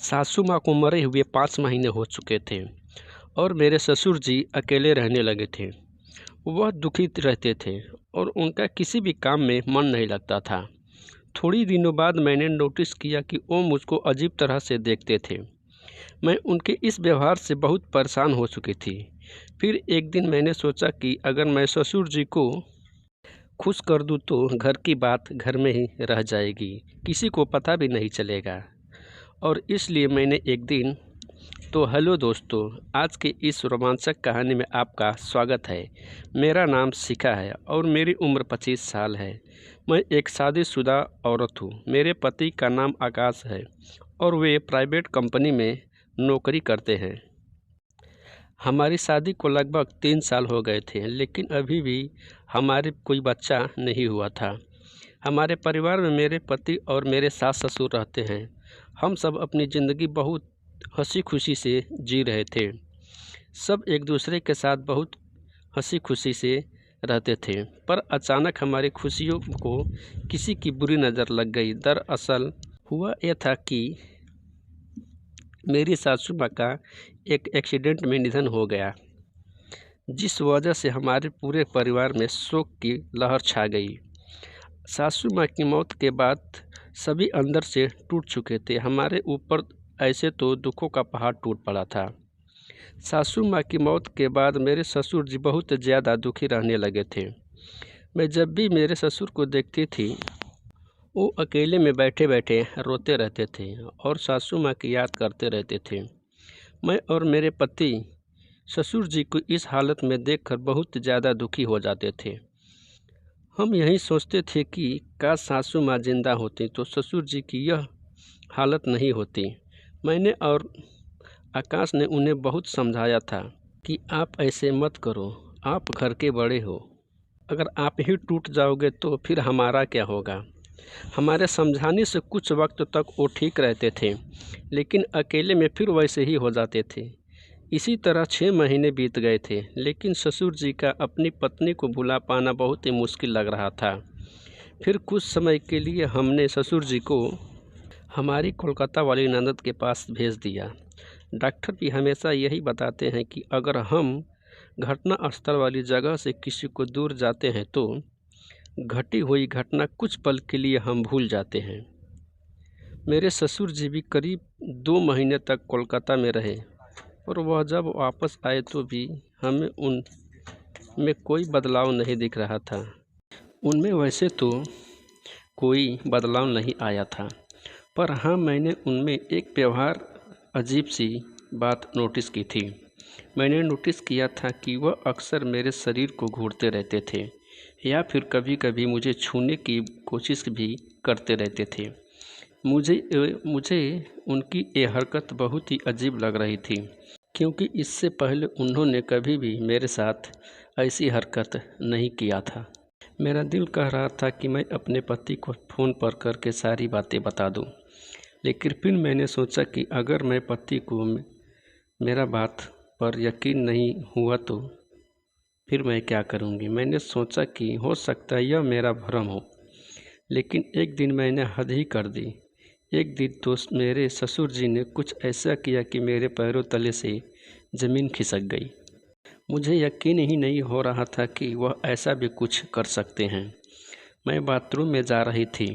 सासू माँ को मरे हुए 5 महीने हो चुके थे और मेरे ससुर जी अकेले रहने लगे थे। वह दुखी रहते थे और उनका किसी भी काम में मन नहीं लगता था। थोड़ी दिनों बाद मैंने नोटिस किया कि वो मुझको अजीब तरह से देखते थे। मैं उनके इस व्यवहार से बहुत परेशान हो चुकी थी। फिर एक दिन मैंने सोचा कि अगर मैं ससुर जी को खुश कर दूँ तो घर की बात घर में ही रह जाएगी, किसी को पता भी नहीं चलेगा। और इसलिए मैंने एक दिन तो हेलो दोस्तों, आज की इस रोमांचक कहानी में आपका स्वागत है। मेरा नाम शिखा है और मेरी उम्र 25 साल है। मैं एक शादीशुदा औरत हूँ। मेरे पति का नाम आकाश है और वे प्राइवेट कंपनी में नौकरी करते हैं। हमारी शादी को लगभग 3 साल हो गए थे, लेकिन अभी भी हमारे कोई बच्चा नहीं हुआ था। हमारे परिवार में मेरे पति और मेरे सास ससुर रहते हैं। हम सब अपनी ज़िंदगी बहुत हंसी खुशी से जी रहे थे। सब एक दूसरे के साथ बहुत हंसी खुशी से रहते थे, पर अचानक हमारी खुशियों को किसी की बुरी नज़र लग गई। दरअसल हुआ यह था कि मेरी सासू माँ का एक एक्सीडेंट में निधन हो गया, जिस वजह से हमारे पूरे परिवार में शोक की लहर छा गई। सासू माँ की मौत के बाद सभी अंदर से टूट चुके थे। हमारे ऊपर ऐसे तो दुखों का पहाड़ टूट पड़ा था। सासू माँ की मौत के बाद मेरे ससुर जी बहुत ज़्यादा दुखी रहने लगे थे। मैं जब भी मेरे ससुर को देखती थी, वो अकेले में बैठे बैठे रोते रहते थे और सासू माँ की याद करते रहते थे। मैं और मेरे पति ससुर जी को इस हालत में देखकर बहुत ज़्यादा दुखी हो जाते थे। हम यही सोचते थे कि काश सासू माँ जिंदा होती तो ससुर जी की यह हालत नहीं होती। मैंने और आकाश ने उन्हें बहुत समझाया था कि आप ऐसे मत करो, आप घर के बड़े हो। अगर आप ही टूट जाओगे तो फिर हमारा क्या होगा। हमारे समझाने से कुछ वक्त तक वो ठीक रहते थे, लेकिन अकेले में फिर वैसे ही हो जाते थे। इसी तरह 6 महीने बीत गए थे, लेकिन ससुर जी का अपनी पत्नी को भुला पाना बहुत ही मुश्किल लग रहा था। फिर कुछ समय के लिए हमने ससुर जी को हमारी कोलकाता वाली ननद के पास भेज दिया। डॉक्टर भी हमेशा यही बताते हैं कि अगर हम घटना स्थल वाली जगह से किसी को दूर जाते हैं तो घटी हुई घटना कुछ पल के लिए हम भूल जाते हैं। मेरे ससुर जी भी करीब 2 महीने तक कोलकाता में रहे और वह जब वापस आए तो भी हमें उनमें कोई बदलाव नहीं दिख रहा था। उनमें वैसे तो कोई बदलाव नहीं आया था, पर हाँ, मैंने उनमें एक व्यवहार अजीब सी बात नोटिस की थी। मैंने नोटिस किया था कि वह अक्सर मेरे शरीर को घूरते रहते थे या फिर कभी-कभी मुझे छूने की कोशिश भी करते रहते थे। मुझे उनकी ये हरकत बहुत ही अजीब लग रही थी, क्योंकि इससे पहले उन्होंने कभी भी मेरे साथ ऐसी हरकत नहीं किया था। मेरा दिल कह रहा था कि मैं अपने पति को फ़ोन पर करके सारी बातें बता दूं, लेकिन फिर मैंने सोचा कि अगर मैं पति को मेरा बात पर यकीन नहीं हुआ तो फिर मैं क्या करूंगी। मैंने सोचा कि हो सकता है यह मेरा भ्रम हो, लेकिन एक दिन मैंने हद ही कर दी। एक दिन तो मेरे ससुर जी ने कुछ ऐसा किया कि मेरे पैरों तले से ज़मीन खिसक गई। मुझे यकीन ही नहीं हो रहा था कि वह ऐसा भी कुछ कर सकते हैं। मैं बाथरूम में जा रही थी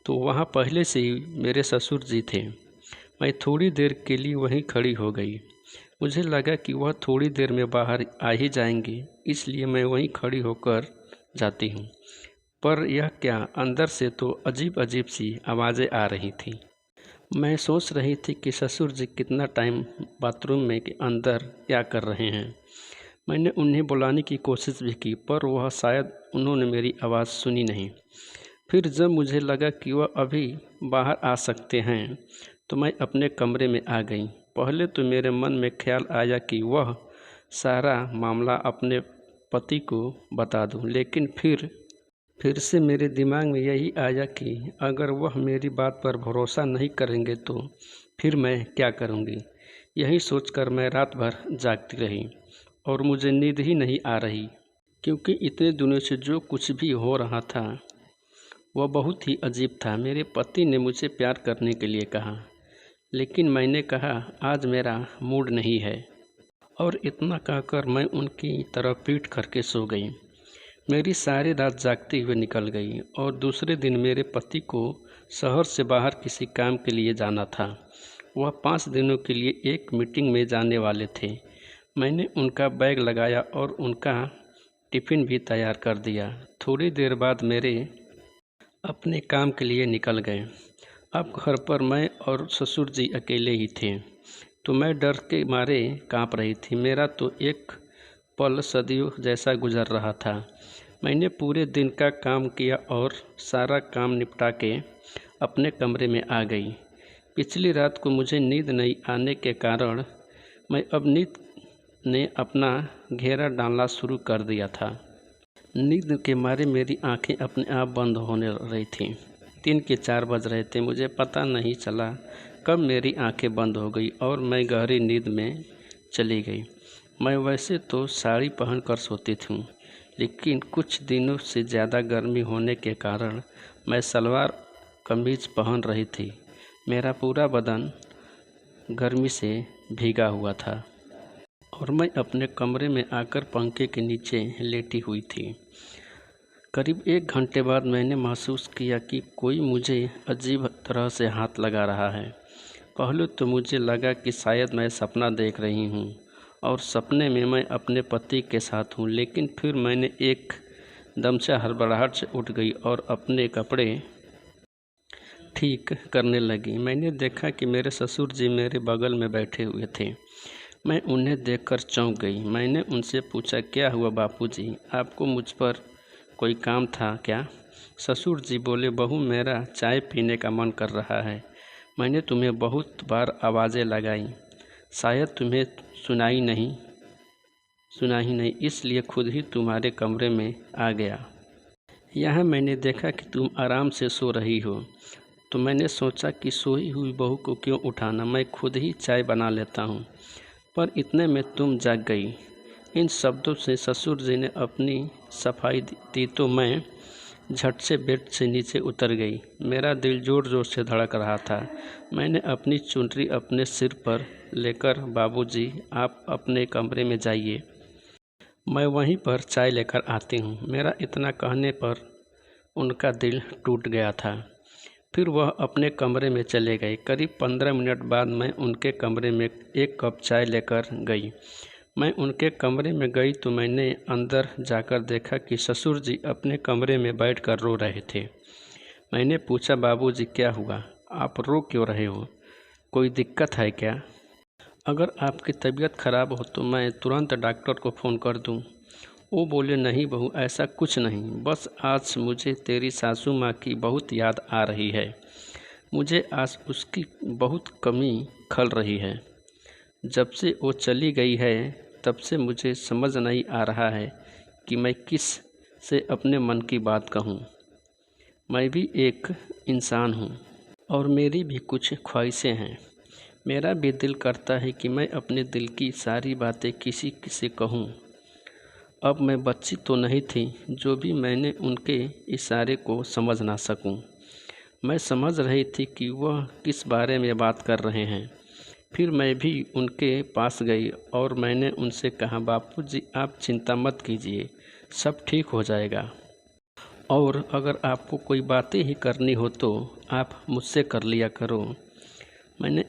तो वहाँ पहले से ही मेरे ससुर जी थे। मैं थोड़ी देर के लिए वहीं खड़ी हो गई। मुझे लगा कि वह थोड़ी देर में बाहर आ ही जाएंगे, इसलिए मैं वहीं खड़ी होकर जाती हूँ। पर यह क्या, अंदर से तो अजीब अजीब सी आवाज़ें आ रही थी। मैं सोच रही थी कि ससुर जी कितना टाइम बाथरूम में के अंदर क्या कर रहे हैं। मैंने उन्हें बुलाने की कोशिश भी की, पर वह शायद उन्होंने मेरी आवाज़ सुनी नहीं। फिर जब मुझे लगा कि वह अभी बाहर आ सकते हैं तो मैं अपने कमरे में आ गई। पहले तो मेरे मन में ख्याल आया कि वह सारा मामला अपने पति को बता दूं, लेकिन फिर से मेरे दिमाग में यही आया कि अगर वह मेरी बात पर भरोसा नहीं करेंगे तो फिर मैं क्या करूंगी। यही सोचकर मैं रात भर जागती रही और मुझे नींद ही नहीं आ रही, क्योंकि इतने दिनों से जो कुछ भी हो रहा था वह बहुत ही अजीब था। मेरे पति ने मुझे प्यार करने के लिए कहा, लेकिन मैंने कहा आज मेरा मूड नहीं है, और इतना कहकर मैं उनकी तरफ पीठ करके सो गई। मेरी सारी रात जागते हुए निकल गई और दूसरे दिन मेरे पति को शहर से बाहर किसी काम के लिए जाना था। वह 5 दिनों के लिए एक मीटिंग में जाने वाले थे। मैंने उनका बैग लगाया और उनका टिफ़िन भी तैयार कर दिया। थोड़ी देर बाद मेरे अपने काम के लिए निकल गए। अब घर पर मैं और ससुर जी अकेले ही थे, तो मैं डर के मारे काँप रही थी। मेरा तो एक पल सदियों जैसा गुजर रहा था। मैंने पूरे दिन का काम किया और सारा काम निपटा के अपने कमरे में आ गई। पिछली रात को मुझे नींद नहीं आने के कारण मैं अब नींद ने अपना घेरा डालना शुरू कर दिया था। नींद के मारे मेरी आंखें अपने आप बंद होने रही थीं। 3 के 4 बज रहे थे। मुझे पता नहीं चला कब मेरी आंखें बंद हो गई और मैं गहरी नींद में चली गई। मैं वैसे तो साड़ी पहनकर सोती थी, लेकिन कुछ दिनों से ज़्यादा गर्मी होने के कारण मैं सलवार कमीज पहन रही थी। मेरा पूरा बदन गर्मी से भीगा हुआ था और मैं अपने कमरे में आकर पंखे के नीचे लेटी हुई थी। करीब 1 घंटे बाद मैंने महसूस किया कि कोई मुझे अजीब तरह से हाथ लगा रहा है। पहले तो मुझे लगा कि शायद मैं सपना देख रही हूँ और सपने में मैं अपने पति के साथ हूँ, लेकिन फिर मैंने एकदम से हड़बड़ाहट से उठ गई और अपने कपड़े ठीक करने लगी। मैंने देखा कि मेरे ससुर जी मेरे बगल में बैठे हुए थे। मैं उन्हें देखकर चौंक गई। मैंने उनसे पूछा, क्या हुआ बापूजी, आपको मुझ पर कोई काम था क्या? ससुर जी बोले, बहू मेरा चाय पीने का मन कर रहा है। मैंने तुम्हें बहुत बार आवाज़ें लगाई, शायद तुम्हें सुनाई नहीं, इसलिए खुद ही तुम्हारे कमरे में आ गया। यहाँ मैंने देखा कि तुम आराम से सो रही हो, तो मैंने सोचा कि सोई हुई बहू को क्यों उठाना, मैं खुद ही चाय बना लेता हूँ। पर इतने में तुम जाग गई। इन शब्दों से ससुर जी ने अपनी सफाई दी तो मैं झट से बेड से नीचे उतर गई। मेरा दिल ज़ोर ज़ोर से धड़क रहा था। मैंने अपनी चुनरी अपने सिर पर लेकर, बाबूजी आप अपने कमरे में जाइए, मैं वहीं पर चाय लेकर आती हूँ। मेरा इतना कहने पर उनका दिल टूट गया था। फिर वह अपने कमरे में चले गए। करीब 15 मिनट बाद मैं उनके कमरे में 1 कप चाय लेकर गई। मैं उनके कमरे में गई तो मैंने अंदर जाकर देखा कि ससुर जी अपने कमरे में बैठकर रो रहे थे। मैंने पूछा, बाबूजी क्या हुआ, आप रो क्यों रहे हो, कोई दिक्कत है क्या? अगर आपकी तबीयत खराब हो तो मैं तुरंत डॉक्टर को फ़ोन कर दूं। वो बोले, नहीं बहू ऐसा कुछ नहीं, बस आज मुझे तेरी सासू माँ की बहुत याद आ रही है। मुझे आज उसकी बहुत कमी खल रही है। जब से वो चली गई है तब से मुझे समझ नहीं आ रहा है कि मैं किस से अपने मन की बात कहूँ। मैं भी एक इंसान हूँ और मेरी भी कुछ ख्वाहिशें हैं। मेरा भी दिल करता है कि मैं अपने दिल की सारी बातें किसी से कहूँ। अब मैं बच्ची तो नहीं थी जो भी मैंने उनके इशारे को समझ ना सकूं। मैं समझ रही थी कि वह किस बारे में बात कर रहे हैं। फिर मैं भी उनके पास गई और मैंने उनसे कहा, बापूजी आप चिंता मत कीजिए, सब ठीक हो जाएगा, और अगर आपको कोई बातें ही करनी हो तो आप मुझसे कर लिया करो। मैंने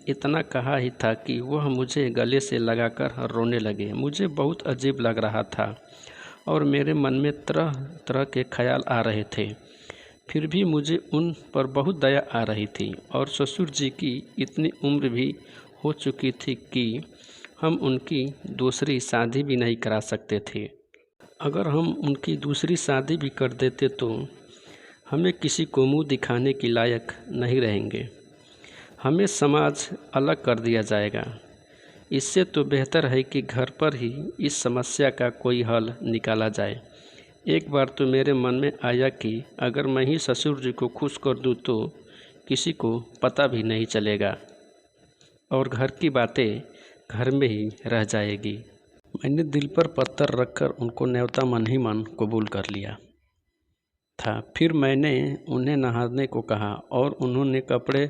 इतना कहा ही था कि वह मुझे गले से लगाकर रोने लगे। मुझे बहुत अजीब लग रहा था और मेरे मन में तरह तरह के ख्याल आ रहे थे। फिर भी मुझे उन पर बहुत दया आ रही थी और ससुर जी की इतनी उम्र भी हो चुकी थी कि हम उनकी दूसरी शादी भी नहीं करा सकते थे। अगर हम उनकी दूसरी शादी भी कर देते तो हमें किसी को मुँह दिखाने के लायक नहीं रहेंगे। हमें समाज अलग कर दिया जाएगा। इससे तो बेहतर है कि घर पर ही इस समस्या का कोई हल निकाला जाए। एक बार तो मेरे मन में आया कि अगर मैं ही ससुर जी को खुश कर दूं तो किसी को पता भी नहीं चलेगा और घर की बातें घर में ही रह जाएगी। मैंने दिल पर पत्थर रखकर उनको न्योता मन ही मन कबूल कर लिया था। फिर मैंने उन्हें नहाने को कहा और उन्होंने कपड़े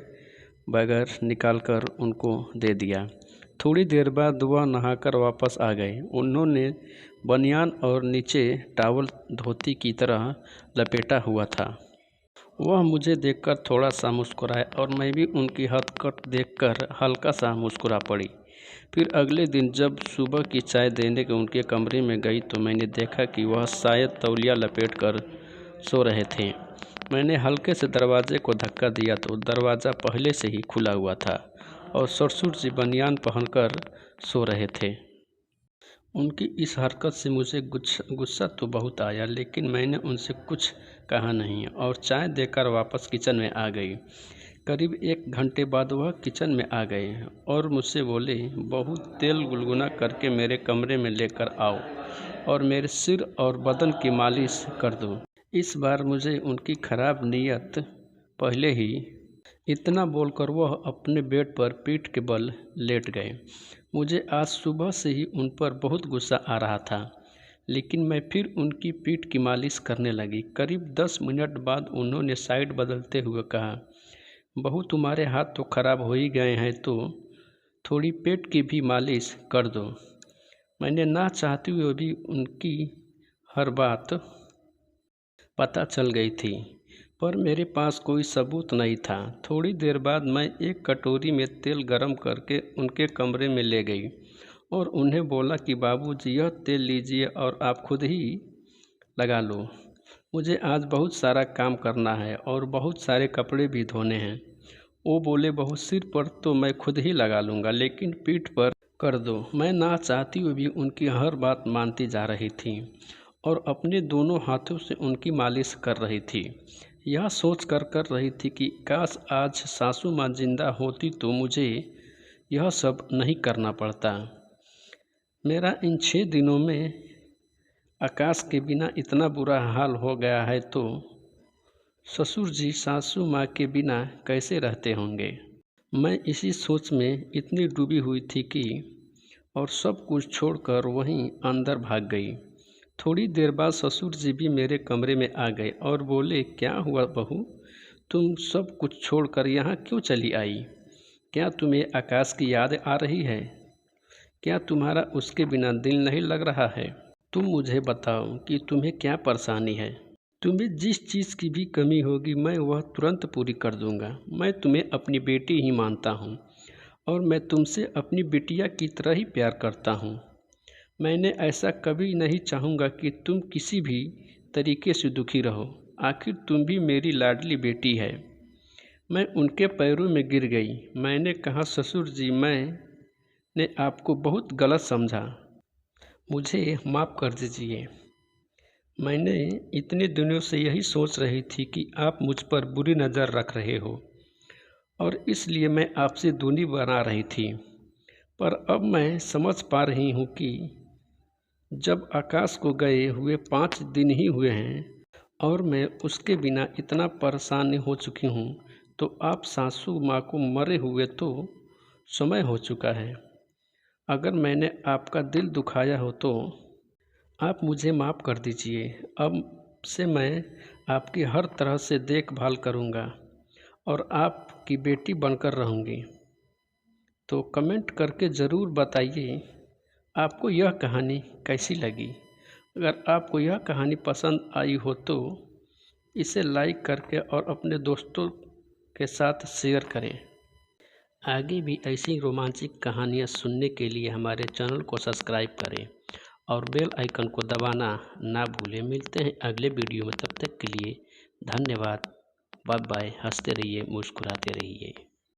बगैर निकाल कर उनको दे दिया। थोड़ी देर बाद वह नहाकर वापस आ गए। उन्होंने बनियान और नीचे टॉवल धोती की तरह लपेटा हुआ था। वह मुझे देखकर थोड़ा सा मुस्कुराए और मैं भी उनकी हरकत देखकर हल्का सा मुस्कुरा पड़ी। फिर अगले दिन जब सुबह की चाय देने के उनके कमरे में गई तो मैंने देखा कि वह शायद तौलिया लपेट कर सो रहे थे। मैंने हल्के से दरवाजे को धक्का दिया तो दरवाज़ा पहले से ही खुला हुआ था और ससुर जी बनियान पहनकर सो रहे थे। उनकी इस हरकत से मुझे गुस्सा तो बहुत आया, लेकिन मैंने उनसे कुछ कहा नहीं और चाय देकर वापस किचन में आ गई। करीब 1 घंटे बाद वह किचन में आ गए और मुझसे बोले, "बहू, तेल गुनगुना करके मेरे कमरे में लेकर आओ और मेरे सिर और बदन की मालिश कर दो।" इस बार मुझे उनकी खराब नीयत पहले ही इतना बोलकर वह अपने बेड पर पीठ के बल लेट गए। मुझे आज सुबह से ही उन पर बहुत गुस्सा आ रहा था, लेकिन मैं फिर उनकी पीठ की मालिश करने लगी। करीब 10 मिनट बाद उन्होंने साइड बदलते हुए कहा, "बहू, तुम्हारे हाथ तो खराब हो ही गए हैं तो थोड़ी पेट की भी मालिश कर दो।" मैंने ना चाहते हुए भी उनकी हर बात पता चल गई थी, पर मेरे पास कोई सबूत नहीं था। थोड़ी देर बाद मैं एक कटोरी में तेल गरम करके उनके कमरे में ले गई और उन्हें बोला कि बाबूजी, यह तेल लीजिए और आप खुद ही लगा लो। मुझे आज बहुत सारा काम करना है और बहुत सारे कपड़े भी धोने हैं। वो बोले, "बहू, सिर पर तो मैं खुद ही लगा लूँगा, लेकिन पीठ पर कर दो।" मैं ना चाहती हुई भी उनकी हर बात मानती जा रही थी और अपने दोनों हाथों से उनकी मालिश कर रही थी। यह सोच कर रही थी कि काश आज सासू माँ जिंदा होती तो मुझे यह सब नहीं करना पड़ता। मेरा इन 6 दिनों में आकाश के बिना इतना बुरा हाल हो गया है तो ससुर जी सासू माँ के बिना कैसे रहते होंगे। मैं इसी सोच में इतनी डूबी हुई थी कि और सब कुछ छोड़कर वहीं अंदर भाग गई। थोड़ी देर बाद ससुर जी भी मेरे कमरे में आ गए और बोले, "क्या हुआ बहू, तुम सब कुछ छोड़कर यहाँ क्यों चली आई? क्या तुम्हें आकाश की याद आ रही है? क्या तुम्हारा उसके बिना दिल नहीं लग रहा है? तुम मुझे बताओ कि तुम्हें क्या परेशानी है? तुम्हें जिस चीज़ की भी कमी होगी मैं वह तुरंत पूरी कर दूंगा। मैं तुम्हें अपनी बेटी ही मानता हूँ और मैं तुमसे अपनी बिटिया की तरह ही प्यार करता हूँ। मैंने ऐसा कभी नहीं चाहूँगा कि तुम किसी भी तरीके से दुखी रहो। आखिर तुम भी मेरी लाडली बेटी है।" मैं उनके पैरों में गिर गई। मैंने कहा, "ससुर जी, मैंने आपको बहुत गलत समझा। मुझे माफ़ कर दीजिए। मैंने इतने दिनों से यही सोच रही थी कि आप मुझ पर बुरी नज़र रख रहे हो और इसलिए मैं आपसे दूरी बना रही थी। पर अब मैं समझ पा रही हूँ कि जब आकाश को गए हुए 5 दिन ही हुए हैं और मैं उसके बिना इतना परेशान हो चुकी हूँ, तो आप सासू माँ को मरे हुए तो समय हो चुका है। अगर मैंने आपका दिल दुखाया हो तो आप मुझे माफ़ कर दीजिए। अब से मैं आपकी हर तरह से देखभाल करूँगा और आपकी बेटी बनकर रहूँगी। तो कमेंट करके ज़रूर बताइए आपको यह कहानी कैसी लगी। अगर आपको यह कहानी पसंद आई हो तो इसे लाइक करके और अपने दोस्तों के साथ शेयर करें। आगे भी ऐसी रोमांचक कहानियाँ सुनने के लिए हमारे चैनल को सब्सक्राइब करें और बेल आइकन को दबाना ना भूलें। मिलते हैं अगले वीडियो में, तब तक के लिए धन्यवाद। Bye bye. हंसते रहिए, मुस्कुराते रहिए।